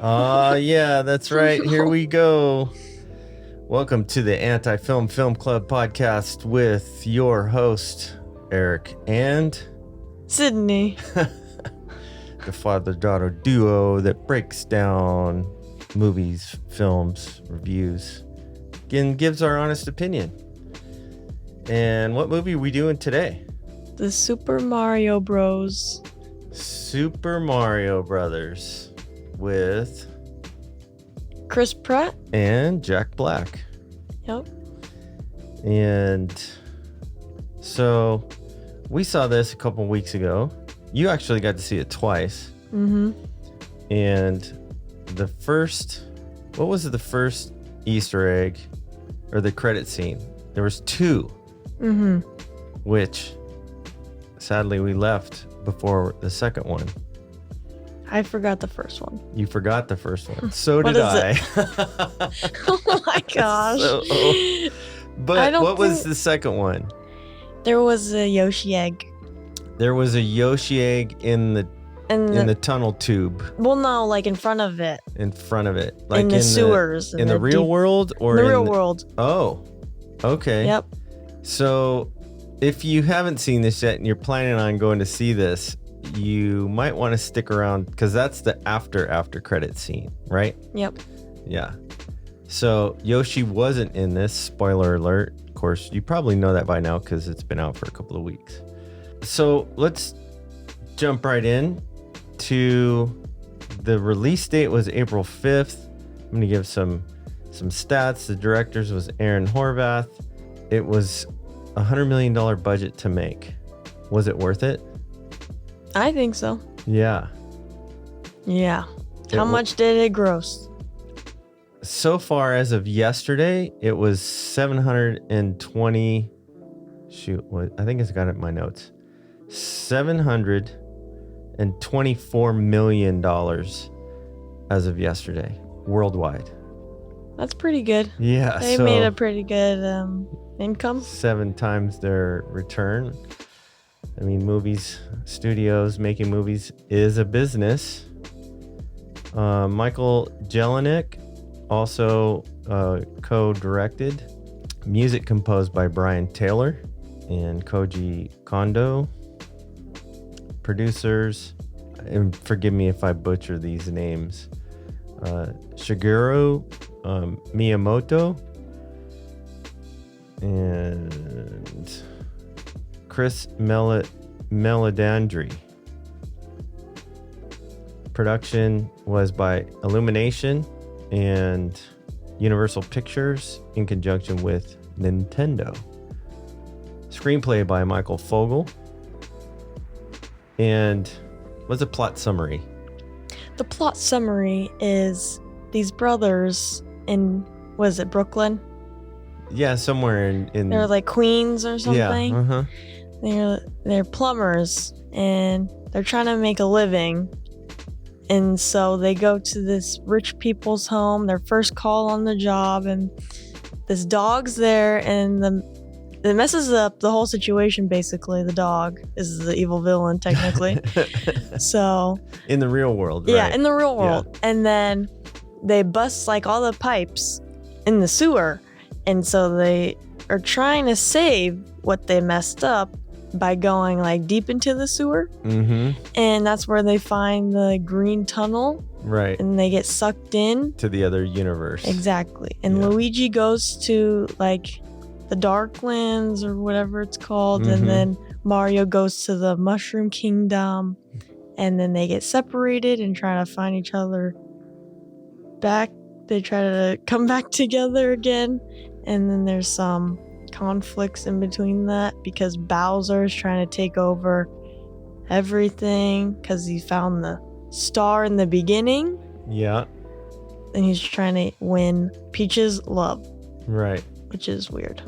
Yeah, that's right. Here we go. Welcome to the Anti-Film Film Club podcast with your host, Eric, and Sydney. the father-daughter duo that breaks down movies, films, reviews, and gives our honest opinion. And what movie are we doing today? The Super Mario Bros. Super Mario Brothers with Chris Pratt and Jack Black. Yep. And so we saw this a couple weeks ago. You actually got to see it twice. Mm-hmm. And what was the first Easter egg or the credit scene? There was two, Mm-hmm. which sadly we left before the second one. I forgot the first one. You forgot the first one. So What did is I. Oh my gosh. But what was the second one? There was a Yoshi egg. There was a Yoshi egg in the tunnel tube Well, no, like in front of it. in front of it. Like in the sewers. in the real world or in the in real world. Oh, okay. Yep. So if you haven't seen this yet and you're planning on going to see this, you might want to stick around because that's the after credit scene, right? Yep. Yeah. So Yoshi wasn't in this, spoiler alert. Of course, you probably know that by now because it's been out for a couple of weeks. So let's jump right in to the release date was April 5th. I'm going to give some stats. The directors was Aaron Horvath. It was a $100 million budget to make. Was it worth it? I think so. Yeah. Yeah. How much did it gross? So far as of yesterday, it was 720. I think it's got it in my notes. $724 million as of yesterday, worldwide. That's pretty good. Yeah. They made a pretty good income. 7 times their return. I mean, studios making movies is a business. Michael Jelenic also co-directed. Music composed by Brian Taylor and Koji Kondo. Producers, and forgive me if I butcher these names, Shigeru Miyamoto and Chris Meledandri. Production was by Illumination and Universal Pictures in conjunction with Nintendo. Screenplay by Michael Fogel. And what's the plot summary? The plot summary is these brothers in, was it Brooklyn? Yeah, somewhere in They're like Queens or something. Yeah, They're plumbers and they're trying to make a living. And so they go to this rich people's home, their first call on the job, and this dog's there, and it messes up the whole situation. Basically, the dog is the evil villain, technically. So in the real world, yeah, right? in the real world. Yeah. And then they bust like all the pipes in the sewer, and so they are trying to save what they messed up by going like deep into the sewer. Mm-hmm. And that's where they find the green tunnel. Right. And they get sucked in to the other universe. Exactly. And Yeah. Luigi goes to like the Darklands or whatever it's called. Mhm. And then Mario goes to the Mushroom Kingdom. And then they get separated and try to find each other back. They try to come back together again. And then there's some conflicts in between that because Bowser is trying to take over everything because he found the star in the beginning. Yeah. And he's trying to win Peach's love. Right. Which is weird.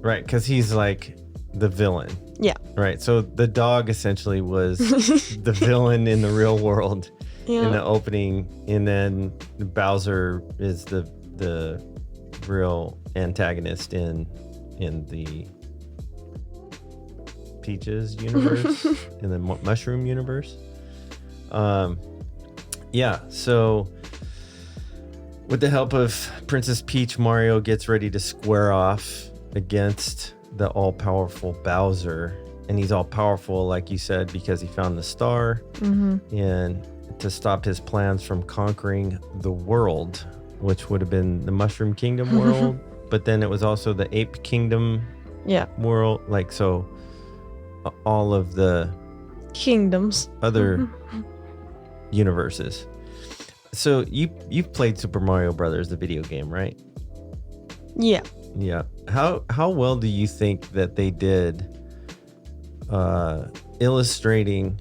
Right, because he's like the villain. Yeah. Right. So the dog essentially was the villain in the real world in the opening, and then Bowser is the real antagonist in the Peach's universe, in the Mushroom universe. Yeah, so with the help of Princess Peach, Mario gets ready to square off against the all-powerful Bowser. And he's all-powerful, like you said, because he found the star. And to stop his plans from conquering the world, which would have been the Mushroom Kingdom world. But then it was also the Ape Kingdom world. Like, so all of the kingdoms, other universes. So you've played Super Mario Brothers, the video game, right? Yeah. Yeah. How well do you think that they did illustrating?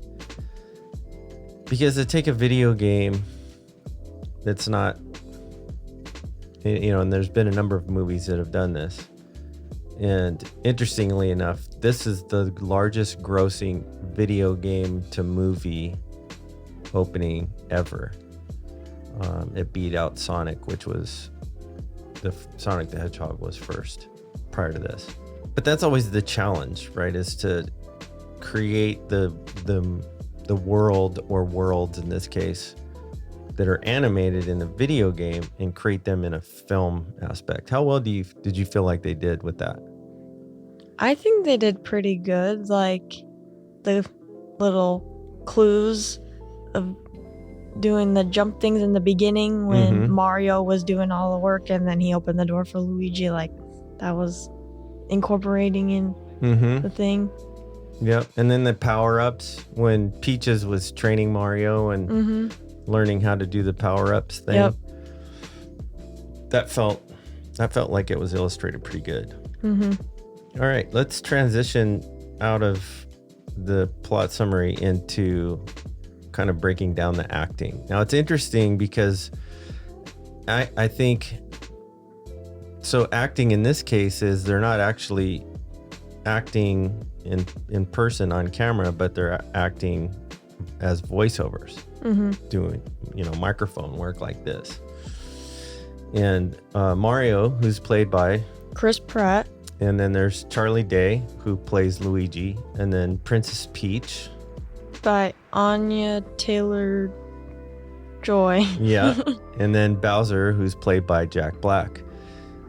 Because to take a video game that's not, and there's been a number of movies that have done this. And interestingly enough, this is the largest grossing video game to movie opening ever. It beat out Sonic, which was Sonic the Hedgehog was first prior to this. But that's always the challenge, right? Is to create the world, or worlds in this case, that are animated in a video game and create them in a film aspect. How well did you feel like they did with that? I think they did pretty good. Like the little clues of doing the jump things in the beginning when Mario was doing all the work, and then he opened the door for Luigi. Like that was incorporating in the thing. Yep. And then the power-ups when Peaches was training Mario and learning how to do the power-ups thing. Yep. That felt like it was illustrated pretty good. All right, let's transition out of the plot summary into kind of breaking down the acting. Now, it's interesting because I think, so acting in this case is they're not actually acting in person on camera, but they're acting as voiceovers, doing, microphone work like this. And Mario, who's played by Chris Pratt. And then there's Charlie Day, who plays Luigi. And then Princess Peach by Anya Taylor-Joy. Yeah. And then Bowser, who's played by Jack Black.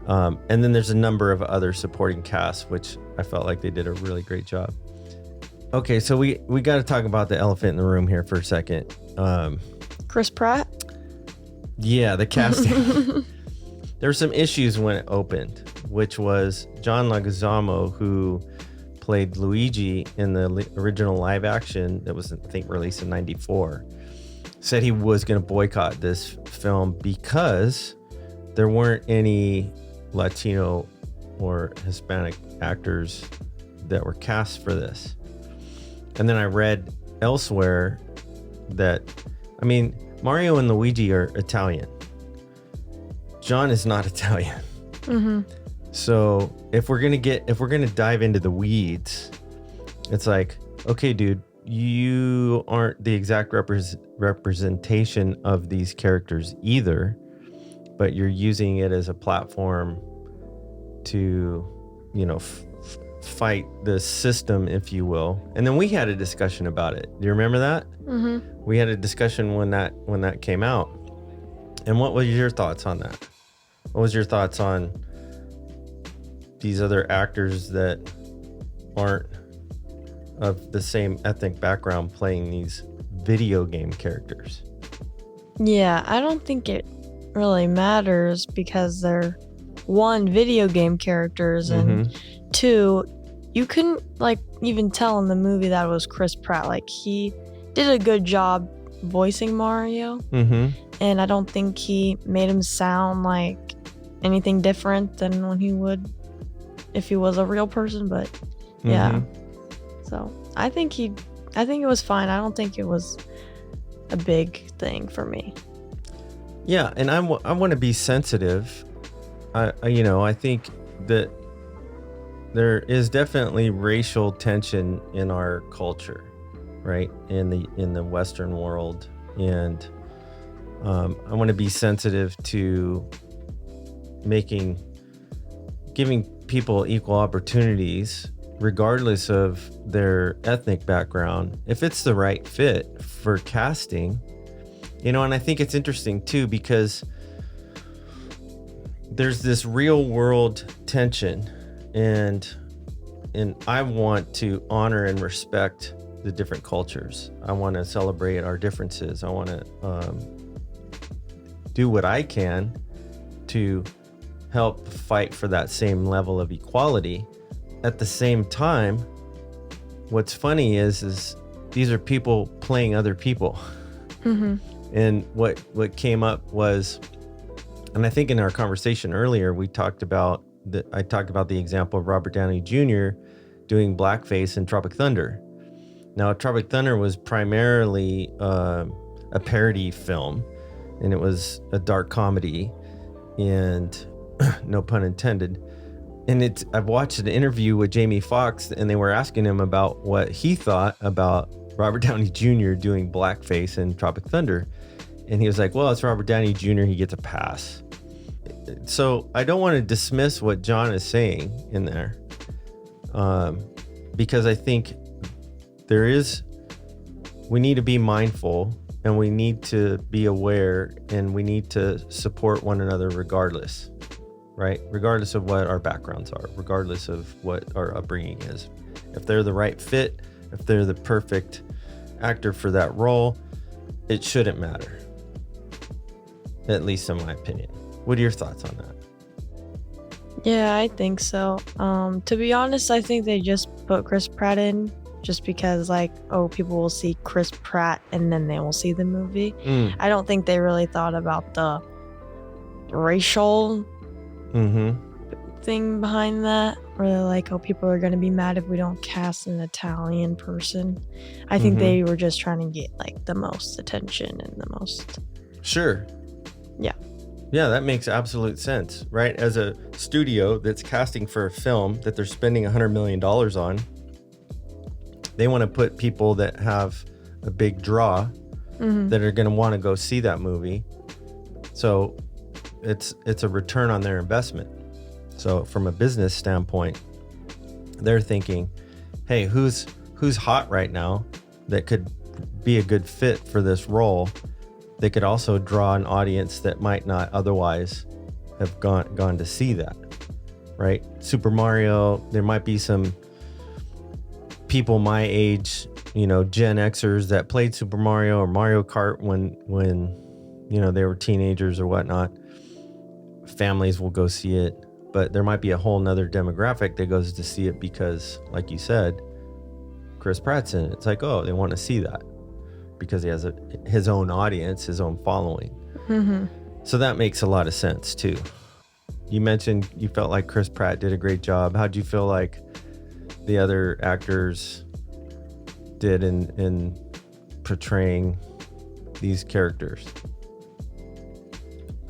And then there's a number of other supporting casts, which I felt like they did a really great job. Okay, so we got to talk about the elephant in the room here for a second. Chris Pratt? Yeah, the casting. There were some issues when it opened, which was John Leguizamo, who played Luigi in the original live action that was, I think, released in '94, said he was going to boycott this film because there weren't any Latino or Hispanic actors that were cast for this. And then I read elsewhere that, Mario and Luigi are Italian. John is not Italian. So if we're gonna dive into the weeds, it's like, okay, dude, you aren't the exact representation of these characters either, but you're using it as a platform to, fight the system, if you will. And then we had a discussion about it. Do you remember that? We had a discussion when that came out. And what were your thoughts on that? What was your thoughts on these other actors that aren't of the same ethnic background playing these video game characters? Yeah, I don't think it really matters because they're, one, video game characters, and two, you couldn't even tell in the movie that it was Chris Pratt. Like, he did a good job voicing Mario, and I don't think he made him sound like anything different than when he would if he was a real person. But yeah, so I think it was fine. I don't think it was a big thing for me. Yeah, and I want to be sensitive. I think that there is definitely racial tension in our culture, right? In the Western world, and I want to be sensitive to giving people equal opportunities regardless of their ethnic background, if it's the right fit for casting And I think it's interesting too, because there's this real world tension, and I want to honor and respect the different cultures. I want to celebrate our differences. I want to do what I can to help fight for that same level of equality. At the same time, what's funny is these are people playing other people. Mm-hmm. And what came up was, and I think in our conversation earlier, I talked about the example of Robert Downey Jr. doing blackface in Tropic Thunder. Now, Tropic Thunder was primarily a parody film, and it was a dark comedy, and no pun intended. And I've watched an interview with Jamie Foxx, and they were asking him about what he thought about Robert Downey Jr. doing blackface in Tropic Thunder. And he was like, well, it's Robert Downey Jr., he gets a pass. So I don't want to dismiss what John is saying in there, because I think we need to be mindful, and we need to be aware, and we need to support one another regardless, right? Regardless of what our backgrounds are, regardless of what our upbringing is. If they're the right fit, if they're the perfect actor for that role, it shouldn't matter. At least in my opinion. What are your thoughts on that? Yeah, I think so. To be honest, I think they just put Chris Pratt in just because, like, people will see Chris Pratt and then they will see the movie. I don't think they really thought about the racial thing behind that. Where they're like, people are going to be mad if we don't cast an Italian person. I think they were just trying to get, like, the most attention and the most... Sure. Yeah. Yeah, that makes absolute sense, right? As a studio that's casting for a film that they're spending $100 million on, they want to put people that have a big draw that are going to want to go see that movie. So it's a return on their investment. So from a business standpoint, they're thinking, hey, who's hot right now that could be a good fit for this role? They could also draw an audience that might not otherwise have gone to see that, right? Super Mario, there might be some people my age, Gen Xers that played Super Mario or Mario Kart when they were teenagers or whatnot. Families will go see it, but there might be a whole nother demographic that goes to see it because, like you said, Chris Pratt's in it. It's like, they want to see that because he has his own audience, his own following. So that makes a lot of sense too. You mentioned you felt like Chris Pratt did a great job. How'd you feel like the other actors did in portraying these characters?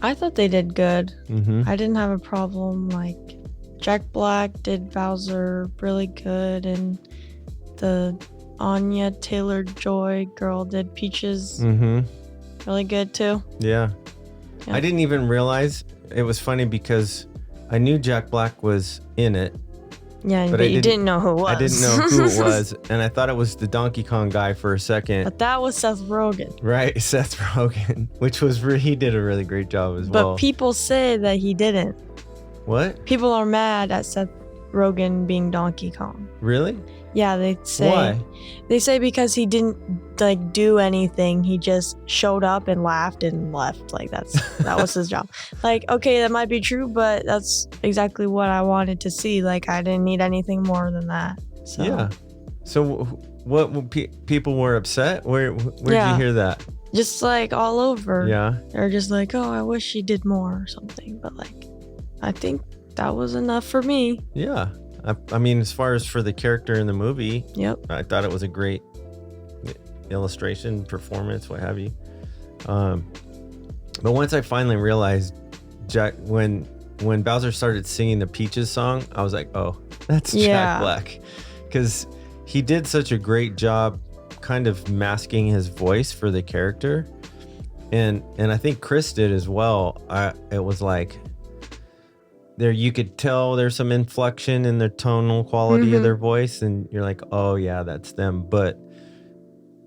I thought they did good. I didn't have a problem. Like, Jack Black did Bowser really good, and the Anya Taylor-Joy girl did Peaches really good too. Yeah. I didn't even realize. It was funny because I knew Jack Black was in it. Yeah, but you didn't know who it was. I didn't know who it was, and I thought it was the Donkey Kong guy for a second. But that was Seth Rogen. Right, Seth Rogen, which was he did a really great job as well. But people say that he didn't. What? People are mad at Seth Rogen being Donkey Kong. Really? Yeah, they say. Why? They say because he didn't do anything. He just showed up and laughed and left. Like that was his job. Like, okay, that might be true, but that's exactly what I wanted to see. Like, I didn't need anything more than that. So. Yeah. So what people were upset? Where'd you hear that? Just like all over. Yeah. They're just like, I wish he did more or something. But like, I think that was enough for me. Yeah. I mean, as far as for the character in the movie, yep, I thought it was a great illustration, performance, what have you. But once I finally realized, when Bowser started singing the Peaches song, I was like, oh, that's Jack Black. Because he did such a great job kind of masking his voice for the character. And I think Chris did as well. It was like, there you could tell there's some inflection in the tonal quality of their voice, and you're like, oh yeah, that's them. But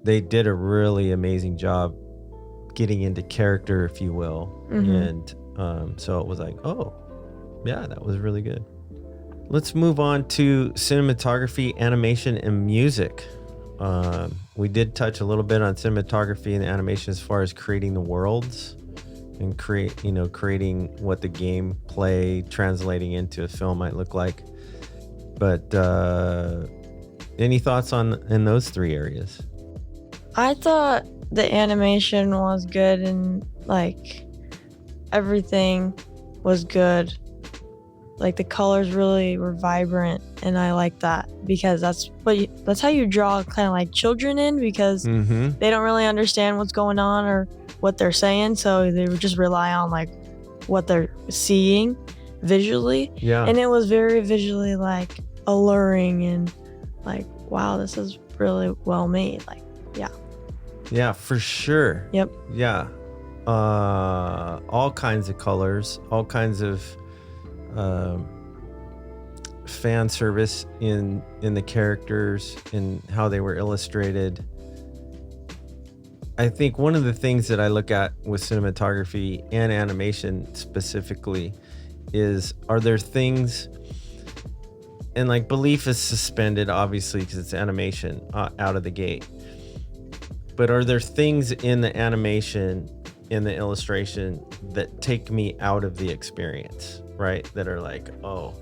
they did a really amazing job getting into character, if you will. Mhm. And so it was like, oh, yeah, that was really good. Let's move on to cinematography, animation, and music. We did touch a little bit on cinematography and animation as far as creating the worlds and creating what the gameplay translating into a film might look like. But any thoughts in those three areas? I thought the animation was good and like everything was good. Like the colors really were vibrant, and I like that because that's how you draw kind of like children in, because they don't really understand what's going on or what they're saying, so they would just rely on like what they're seeing visually. Yeah. And it was very visually like alluring and like, wow, this is really well made. Like, Yeah, for sure. Yep. Yeah. All kinds of colors, all kinds of fan service in the characters and how they were illustrated. I think one of the things that I look at with cinematography and animation specifically is, are there things, and like belief is suspended obviously because it's animation out of the gate, but are there things in the animation, in the illustration, that take me out of the experience, right? That are like, oh,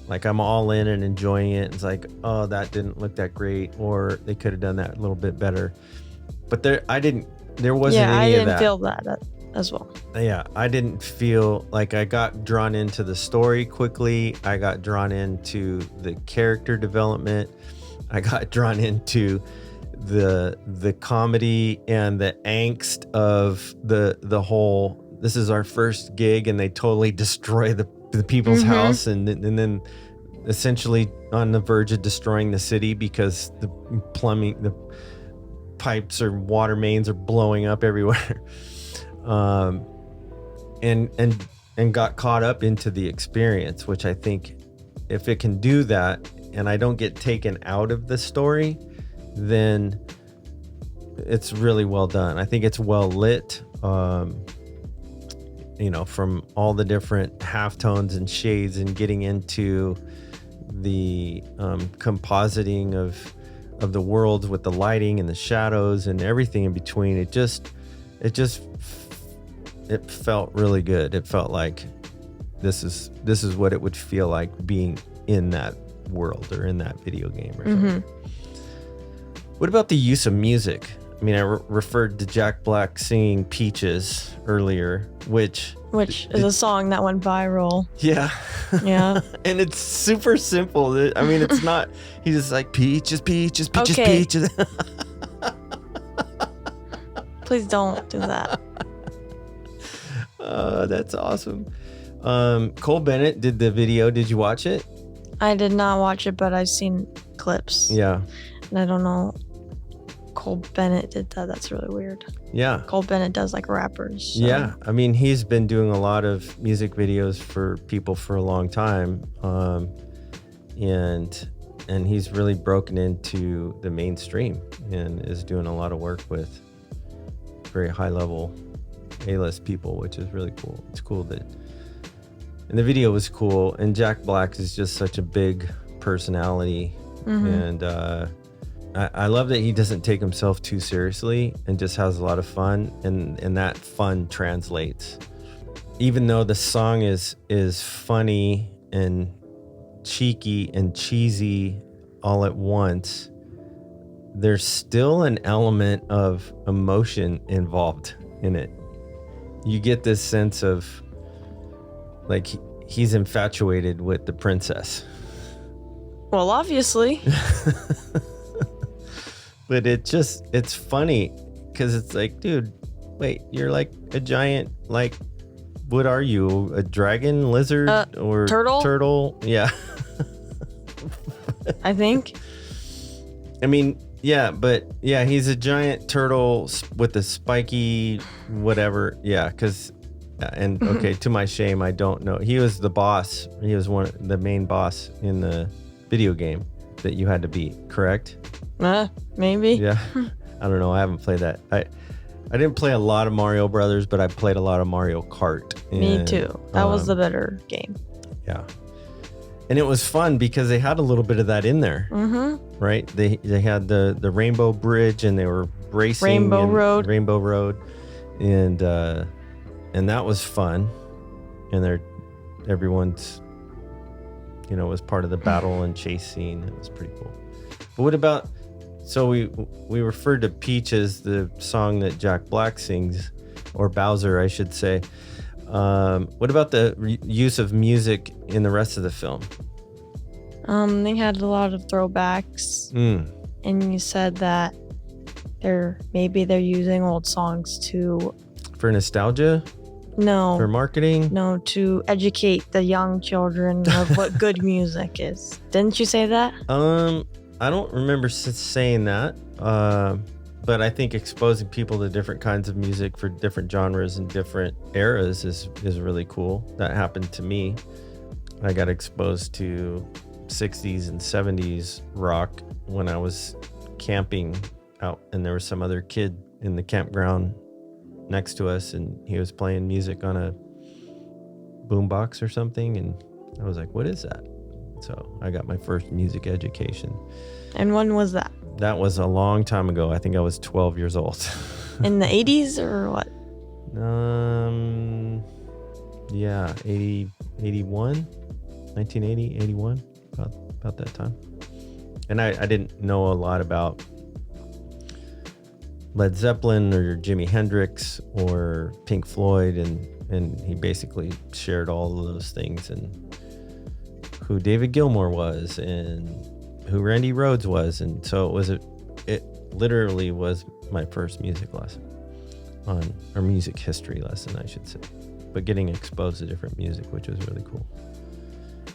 like I'm all in and enjoying it. It's like, oh, that didn't look that great, or they could have done that a little bit better. But there wasn't any of that. I didn't feel that as well. Yeah, I didn't feel like I got drawn into the story quickly. I got drawn into the character development. I got drawn into the comedy and the angst of the whole, this is our first gig and they totally destroy the people's house, and then essentially on the verge of destroying the city because the plumbing, the pipes or water mains are blowing up everywhere. And got caught up into the experience, which I think if it can do that and I don't get taken out of the story, then it's really well done. I think it's well lit, from all the different halftones and shades, and getting into the compositing of the worlds with the lighting and the shadows and everything in between. It felt really good. It felt like this is what it would feel like being in that world or in that video game or something. What about the use of music? I mean, I referred to Jack Black singing Peaches earlier, which is a song that went viral. Yeah. Yeah. And it's super simple. I mean, it's not, he's just like, peaches, peaches, peaches, Okay. peaches. Please don't do that. That's awesome. Cole Bennett did the video. Did you watch it? I did not watch it, but I've seen clips. Yeah. And I don't know. Cole Bennett did that. That's really weird. Yeah. Cole Bennett does like rappers. So. Yeah. I mean, he's been doing a lot of music videos for people for a long time. And he's really broken into the mainstream and is doing a lot of work with very high level A-list people, which is really cool. It's cool and the video was cool, and Jack Black is just such a big personality. And I love that he doesn't take himself too seriously and just has a lot of fun, and that fun translates. Even though the song is funny and cheeky and cheesy all at once, there's still an element of emotion involved in it. You get this sense of like he's infatuated with the princess. Well, obviously. But it's funny because it's like, dude, wait, you're like a giant, like, what are you? A dragon, lizard, or turtle? Yeah. I think. I mean, yeah, but yeah, he's a giant turtle with a spiky whatever. Yeah, because, and okay, to my shame, I don't know. He was the boss. He was the main boss in the video game that you had to beat, correct? Maybe. Yeah. I don't know. I haven't played that. I didn't play a lot of Mario Brothers, but I played a lot of Mario Kart. Me too. That was the better game. Yeah. And it was fun because they had a little bit of that in there, right? They had the Rainbow Bridge, and they were racing Rainbow Road, and that was fun. And everyone's, was part of the battle and chase scene. It was pretty cool. But what about? So we referred to Peach as the song that Jack Black sings, or Bowser, I should say. What about the use of music in the rest of the film? They had a lot of throwbacks, and you said that they're using old songs for nostalgia. No, for marketing. No, to educate the young children of what good music is. Didn't you say that? I don't remember saying that. But I think exposing people to different kinds of music for different genres and different eras is really cool. That happened to me. I got exposed to 60s and 70s rock when I was camping out, and there was some other kid in the campground next to us, and he was playing music on a boombox or something, and I was like, what is that? So I got my first music education. And when was that? That was a long time ago. I think I was 12 years old. In the 80s or what? Yeah, 81, 1980, 81, about that time. And I didn't know a lot about Led Zeppelin or Jimi Hendrix or Pink Floyd, and he basically shared all of those things, and who David Gilmour was, and who Randy Rhoads was. And so it literally was my first music lesson or music history lesson, I should say, but getting exposed to different music, which was really cool.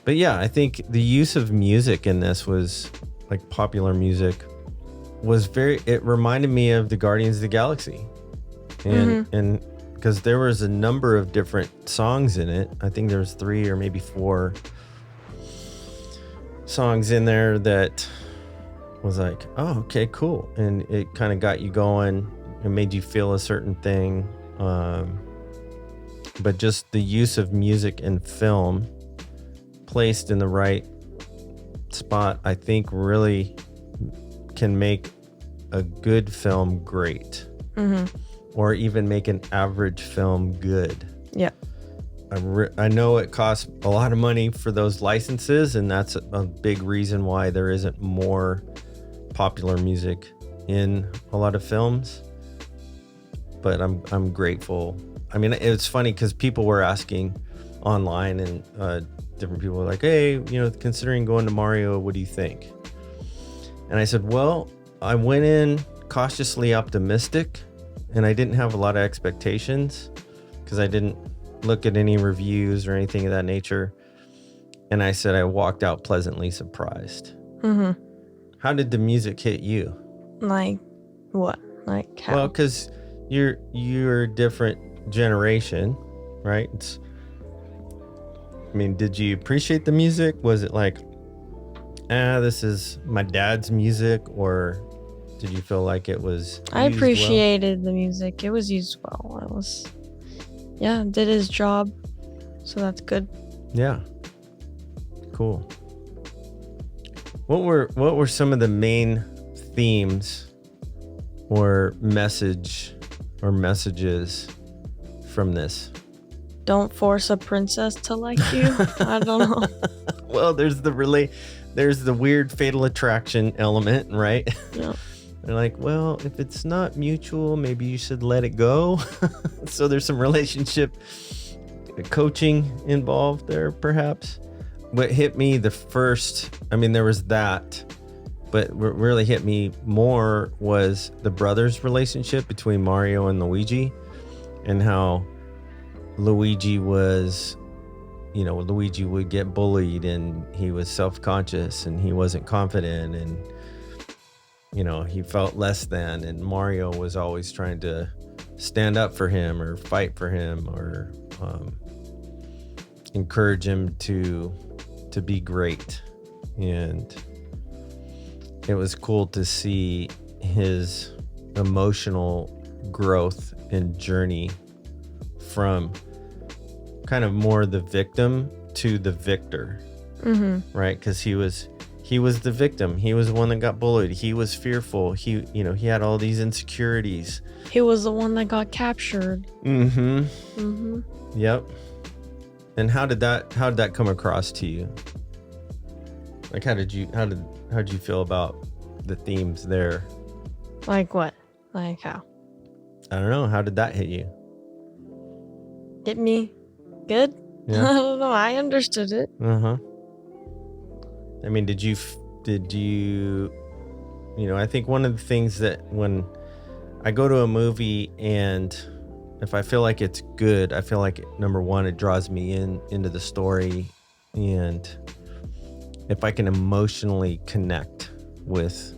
But yeah, I think the use of music in this was like popular music was it reminded me of the Guardians of the Galaxy, and because there was a number of different songs in it. I think there was 3 or maybe 4 songs in there that was like, oh, okay, cool. And it kind of got you going and made you feel a certain thing. But just the use of music in film placed in the right spot, I think really can make a good film great, or even make an average film good. Yeah. I know it costs a lot of money for those licenses, and that's a big reason why there isn't more popular music in a lot of films. But I'm grateful. I mean, it's funny because people were asking online, and different people were like, hey, considering going to Mario, what do you think? And I said, well, I went in cautiously optimistic, and I didn't have a lot of expectations because I didn't look at any reviews or anything of that nature. And I said I walked out pleasantly surprised. How did the music hit you? Like what? Like how? Well, because you're a different generation, right? Did you appreciate the music? Was it like, this is my dad's music, or did you feel like it was I appreciated the music. It was used well. It was, did his job, so that's good. Yeah. Cool. What were some of the main themes or messages from this? Don't force a princess to like you. I don't know. Well, there's the weird fatal attraction element, right? Yeah. They're like, well, if it's not mutual, maybe you should let it go. So there's some relationship coaching involved there, perhaps. What hit me there was that, but what really hit me more was the brothers' relationship between Mario and Luigi, and how Luigi was, Luigi would get bullied, and he was self-conscious, and he wasn't confident, and he felt less than, and Mario was always trying to stand up for him or fight for him or encourage him to be great. And it was cool to see his emotional growth and journey from kind of more the victim to the victor, right? Because he was the victim. He was the one that got bullied. He was fearful. He had all these insecurities. He was the one that got captured. Yep. And how did that come across to you? Like, how did you feel about the themes there? Like what? Like how? I don't know. How did that hit you? Hit me good? Yeah. I don't know. I understood it. I mean, did you, I think one of the things that when I go to a movie and if I feel like it's good, I feel like, number one, it draws me into the story. And if I can emotionally connect with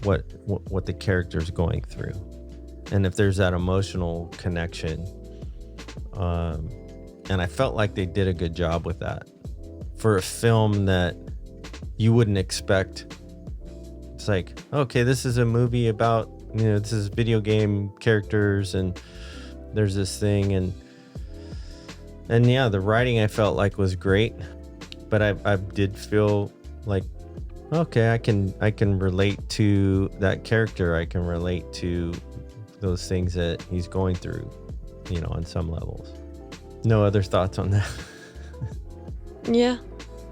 what the character's going through. And if there's that emotional connection, and I felt like they did a good job with that for a film that you wouldn't expect. It's like, okay, this is a movie about, this is video game characters and there's this thing. And yeah, the writing I felt like was great, but I did feel like, okay, I can relate to that character. I can relate to those things that he's going through, on some levels. No other thoughts on that? Yeah.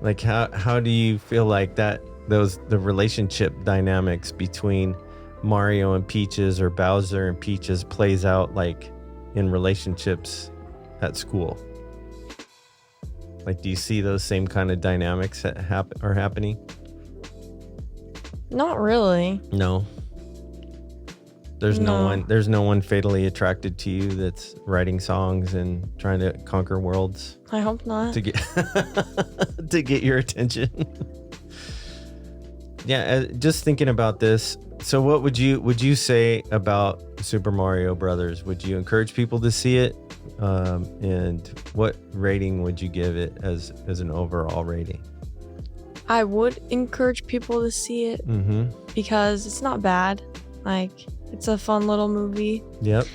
Like, how do you feel like the relationship dynamics between Mario and Peaches or Bowser and Peaches plays out like in relationships at school? Like, do you see those same kind of dynamics that are happening? Not really. No. There's no one fatally attracted to you that's writing songs and trying to conquer worlds I hope not. to get to get your attention. Yeah, just thinking about this. So what would you say about Super Mario Brothers? Would you encourage people to see it? And what rating would you give it as an overall rating? I would encourage people to see it because it's not bad. Like, it's a fun little movie. Yep.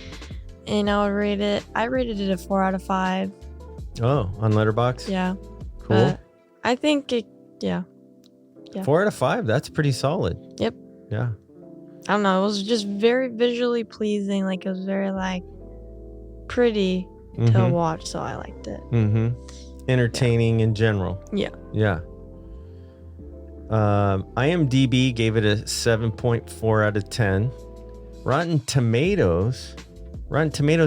And I rated it a 4 out of 5. Oh, on Letterboxd? Yeah. Cool. I think it, yeah. 4 out of 5. That's pretty solid. Yep. Yeah. I don't know. It was just very visually pleasing. Like, it was very, pretty to watch. So I liked it. Entertaining in general. Yeah. Yeah. IMDb gave it a 7.4 out of 10. Rotten Tomatoes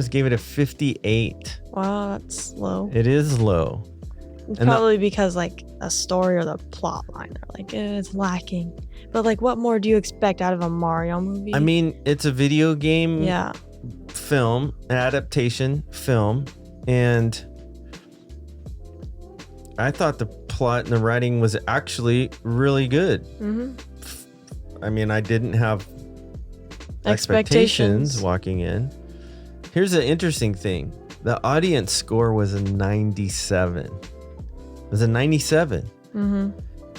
gave it a 58. Wow, that's low. It is low. It's probably because a story or the plot line are it's lacking. But what more do you expect out of a Mario movie? I mean, it's a video game film, adaptation film, and I thought the plot and the writing was actually really good. I mean, I didn't have expectations walking in. Here's the interesting thing. The audience score was a 97. It was a 97.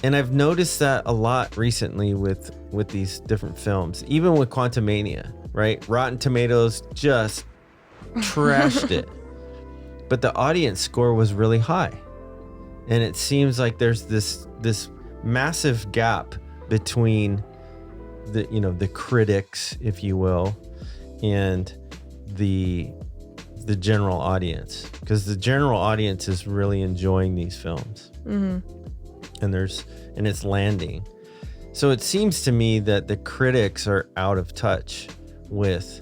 And I've noticed that a lot recently with these different films, even with Quantumania, right? Rotten Tomatoes just trashed it. But the audience score was really high. And it seems like there's this massive gap between the critics, if you will, and the general audience, because the general audience is really enjoying these films. And it's landing. So it seems to me that the critics are out of touch with,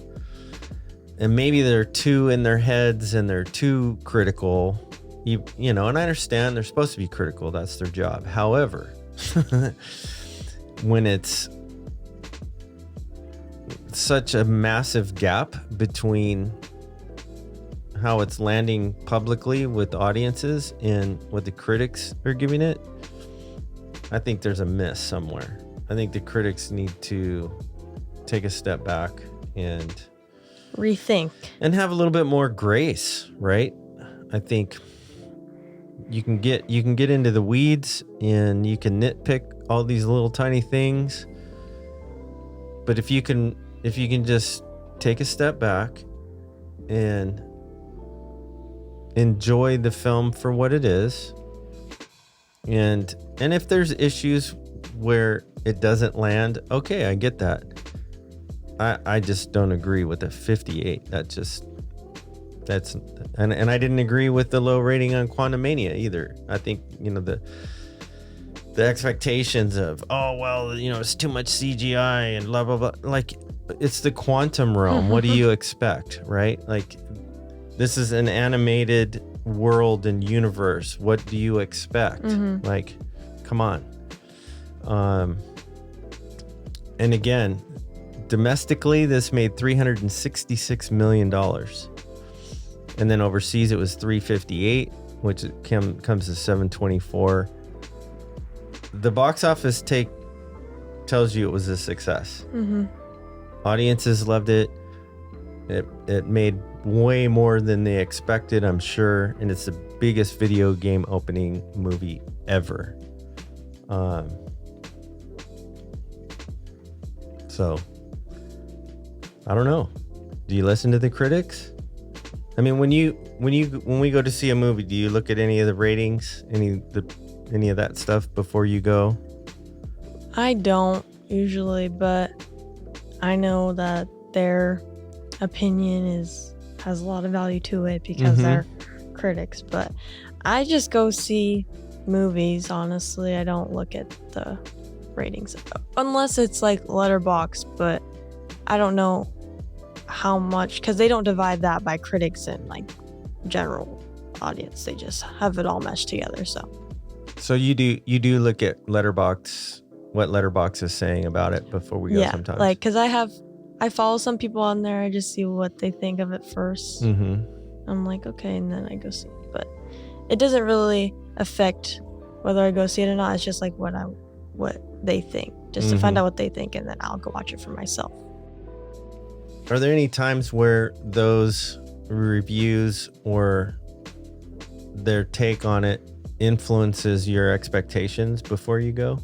and maybe they're too in their heads and they're too critical. And I understand they're supposed to be critical. That's their job. However, when it's such a massive gap between how it's landing publicly with audiences and what the critics are giving it, I think there's a miss somewhere. I think the critics need to take a step back and rethink and have a little bit more grace, right? I think you can get into the weeds and you can nitpick all these little tiny things, but if you can just take a step back and enjoy the film for what it is. And if there's issues where it doesn't land, okay, I get that. I just don't agree with the 58. And I didn't agree with the low rating on Quantumania either. I think, the expectations of, it's too much CGI and blah, blah, blah. Like, it's the quantum realm. What do you expect, right? Like, this is an animated world and universe. What do you expect? Like, come on. And again, domestically, this made $366 million. And then overseas, it was 358, which comes to 724. The box office tells you it was a success. Audiences loved it. It made way more than they expected, I'm sure. And it's the biggest video game opening movie ever. So, I don't know. Do you listen to the critics? I mean, when we go to see a movie, do you look at any of the ratings, any of that stuff before you go? I don't usually, but I know that their opinion has a lot of value to it because they're critics. But I just go see movies, honestly. I don't look at the ratings unless it's like Letterboxd, but I don't know how much, because they don't divide that by critics and like general audience. They just have it all meshed together. So you do look at Letterboxd, what Letterboxd is saying about it before we go sometimes. Like, because I follow some people on there. I just see what they think of it first. I'm like, okay, and then I go see it. But it doesn't really affect whether I go see it or not. It's just like what they think, just to find out what they think, and then I'll go watch it for myself. Are there any times where those reviews or their take on it influences your expectations before you go?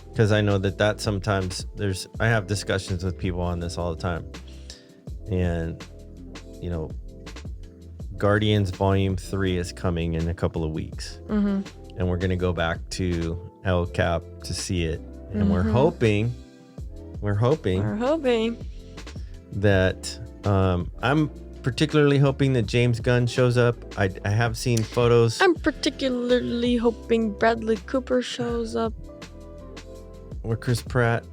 Because I know that sometimes I have discussions with people on this all the time. And, Guardians Volume 3 is coming in a couple of weeks. And we're going to go back to El Cap to see it. And we're hoping that I'm particularly hoping that James Gunn shows up. I have seen photos. I'm particularly hoping Bradley Cooper shows up. Or Chris Pratt.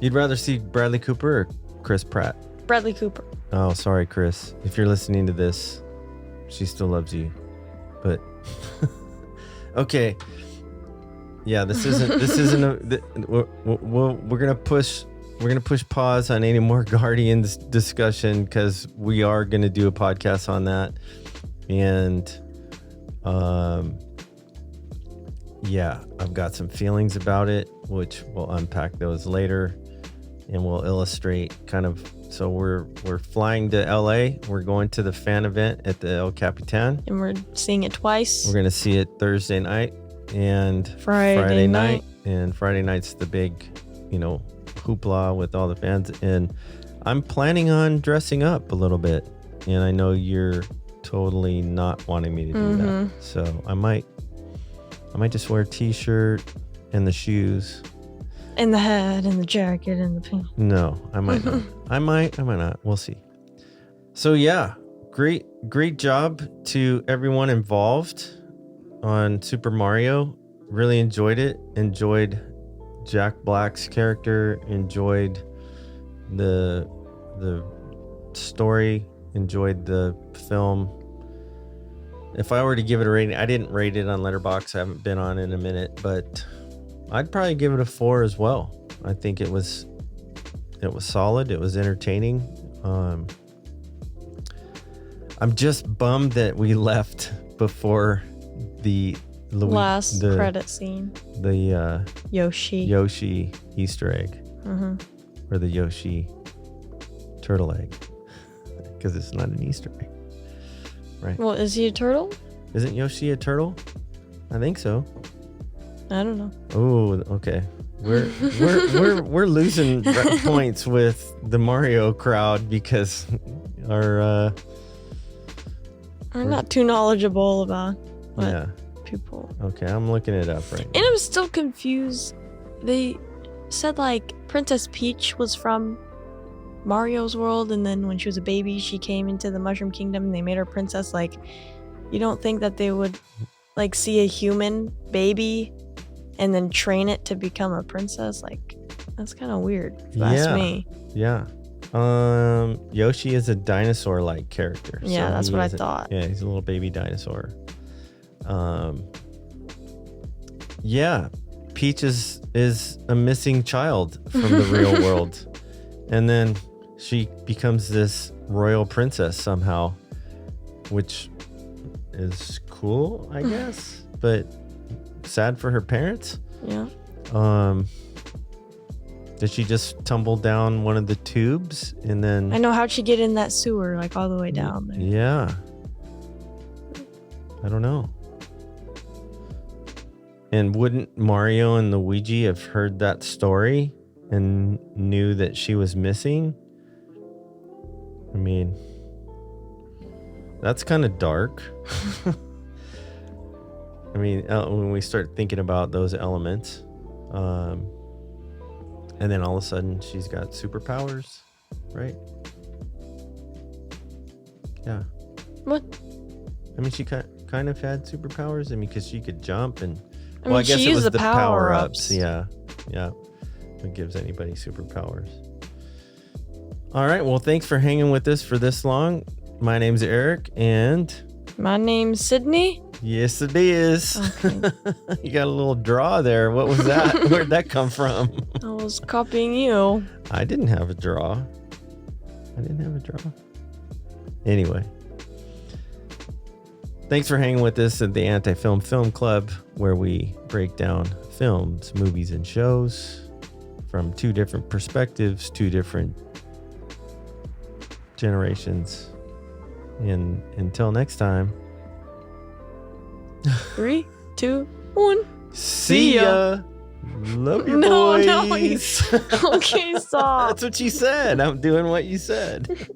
You'd rather see Bradley Cooper or Chris Pratt? Bradley Cooper. Oh, sorry, Chris. If you're listening to this, she still loves you. But okay. Yeah, this isn't we're gonna push pause on any more Guardians discussion because we are gonna do a podcast on that, and I've got some feelings about it, which we'll unpack those later, and we'll illustrate kind of. So we're flying to LA. We're going to the fan event at the El Capitan, and we're seeing it twice. We're gonna see it Thursday night and Friday night. And Friday night's the big, hoopla with all the fans. And I'm planning on dressing up a little bit. And I know you're totally not wanting me to do that. So I might just wear a t-shirt and the shoes. And the hat and the jacket and the pants. No, I might not. I might not. We'll see. So yeah, great job to everyone involved on Super Mario. Really enjoyed it. Enjoyed Jack Black's character. Enjoyed the story. Enjoyed the film. If I were to give it a rating, I didn't rate it on Letterboxd. I haven't been on in a minute, but I'd probably give it a 4 as well. I think it was solid. It was entertaining. I'm just bummed that we left before the last credit scene. The Yoshi Easter egg. Or the Yoshi turtle egg. Because it's not an Easter egg. Right. Well, is he a turtle? Isn't Yoshi a turtle? I think so. I don't know. Oh, okay. we're losing points with the Mario crowd because our we're not too knowledgeable about what people. Okay, I'm looking it up right now. And I'm still confused. They said like Princess Peach was from Mario's world, and then when she was a baby, she came into the Mushroom Kingdom, and they made her princess. Like, you don't think that they would like see a human baby and then train it to become a princess? Like, that's kind of weird, if you ask me. Yeah. Yoshi is a dinosaur-like character. Yeah, so that's what I thought. Yeah, he's a little baby dinosaur. Yeah, Peach is a missing child from the real world, and then she becomes this royal princess somehow, which is cool, I guess, but sad for her parents. Yeah. Did she just tumble down one of the tubes and then? I know, how'd she get in that sewer, like all the way down there? Yeah. I don't know. And wouldn't Mario and Luigi have heard that story and knew that she was missing? I mean, that's kind of dark. I mean, when we start thinking about those elements, and then all of a sudden she's got superpowers, right? Yeah. What? I mean, she kind of had superpowers. I mean, because she could jump and... I mean, I guess she it was used the the power-ups. power-ups. Yeah. It gives anybody superpowers. All right. Well, thanks for hanging with us for this long. My name's Eric, and... My name's Sydney. Yes, it is. Okay. You got a little draw there. What was that? Where'd that come from? I was copying you. I didn't have a draw. Anyway. Thanks for hanging with us at the Anti-Film Film Club, where we break down films, movies, and shows from two different perspectives, two different generations. And until next time. 3, 2, 1. See ya. Love you, boys. No, okay, stop. That's what you said. I'm doing what you said.